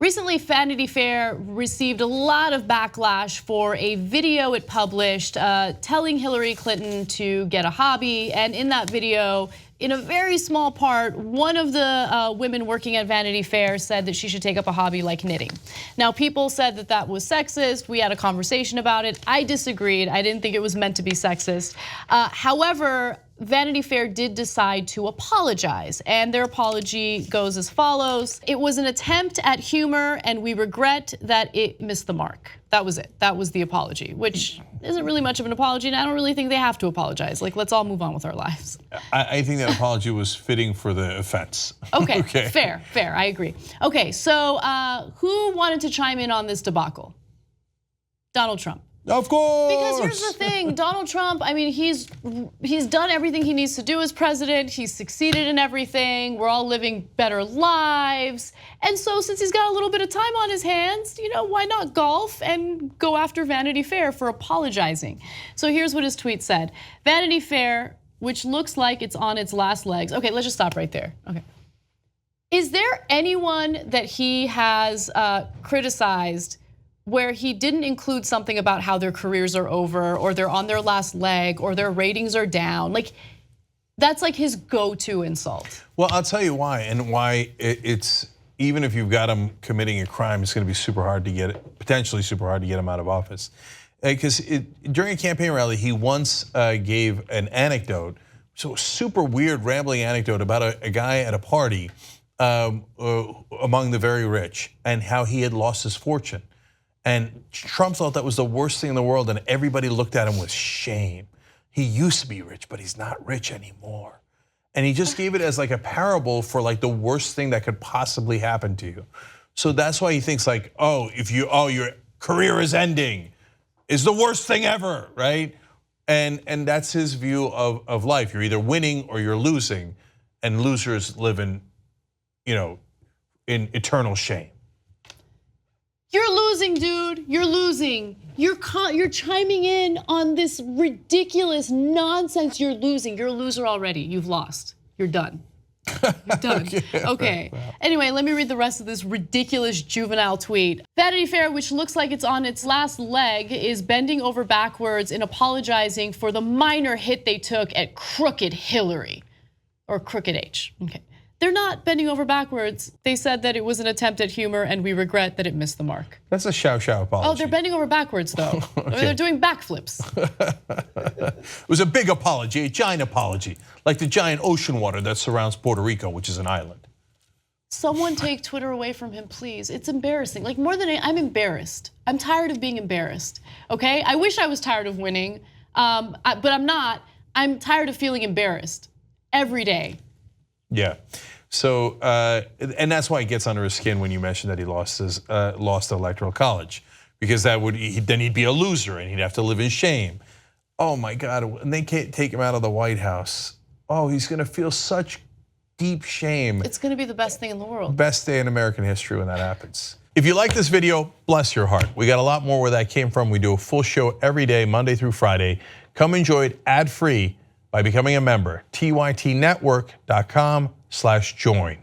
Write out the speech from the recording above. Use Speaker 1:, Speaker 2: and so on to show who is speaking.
Speaker 1: Recently, Vanity Fair received a lot of backlash for a video it published telling Hillary Clinton to get a hobby. And in that video, in a very small part, one of the women working at Vanity Fair said that she should take up a hobby like knitting. Now, people said that that was sexist. We had a conversation about it. I disagreed. I didn't think it was meant to be sexist. However, Vanity Fair did decide to apologize, and their apology goes as follows. It was an attempt at humor, and we regret that it missed the mark. That was it. That was the apology, which isn't really much of an apology, and I don't really think they have to apologize. Like, let's all move on with our lives.
Speaker 2: I think that apology was fitting for the offense.
Speaker 1: Okay, fair, I agree. Okay, so who wanted to chime in on this debacle? Donald Trump.
Speaker 2: Of course.
Speaker 1: Because here's the thing, Donald Trump, I mean, he's done everything he needs to do as president. He's succeeded in everything. We're all living better lives. And so since he's got a little bit of time on his hands, why not golf and go after Vanity Fair for apologizing? So here's what his tweet said. Vanity Fair, which looks like it's on its last legs. Okay, let's just stop right there. Okay. Is there anyone that he has criticized where he didn't include something about how their careers are over, or they're on their last leg, or their ratings are down? Like, that's like his go-to insult.
Speaker 2: Well, I'll tell you why, and why it's, even if you've got him committing a crime, it's gonna be super hard to get it, potentially super hard to get him out of office. Because during a campaign rally, he once gave an anecdote, so a super weird rambling anecdote about a guy at a party among the very rich, and how he had lost his fortune. And Trump thought that was the worst thing in the world, and everybody looked at him with shame. He used to be rich, but he's not rich anymore. And he just gave it as like a parable for like the worst thing that could possibly happen to you. So that's why he thinks like, your career is ending, is the worst thing ever, right? And that's his view of life. You're either winning or you're losing, and losers live in eternal shame.
Speaker 1: You're losing, dude. You're losing. You're chiming in on this ridiculous nonsense. You're losing. You're a loser already. You've lost. You're done. You're done. Okay. Anyway, let me read the rest of this ridiculous juvenile tweet. Vanity Fair, which looks like it's on its last leg, is bending over backwards in apologizing for the minor hit they took at Crooked Hillary, or Crooked H. Okay. They're not bending over backwards. They said that it was an attempt at humor, and we regret that it missed the mark.
Speaker 2: That's a shout apology.
Speaker 1: Oh, they're bending over backwards though. Okay. They're doing backflips.
Speaker 2: It was a big apology, a giant apology, like the giant ocean water that surrounds Puerto Rico, which is an island.
Speaker 1: Someone take Twitter away from him, please. It's embarrassing. Like, more than I'm embarrassed. I'm tired of being embarrassed, okay? I wish I was tired of winning, but I'm not. I'm tired of feeling embarrassed every day.
Speaker 2: Yeah, so and that's why it gets under his skin when you mention that he lost the electoral college, because then he'd be a loser and he'd have to live in shame. Oh my God, and they can't take him out of the White House. Oh, he's gonna feel such deep shame.
Speaker 1: It's gonna be the best thing in the world.
Speaker 2: Best day in American history when that happens. If you like this video, bless your heart. We got a lot more where that came from. We do a full show every day, Monday through Friday. Come enjoy it ad-free by becoming a member, tytnetwork.com/join.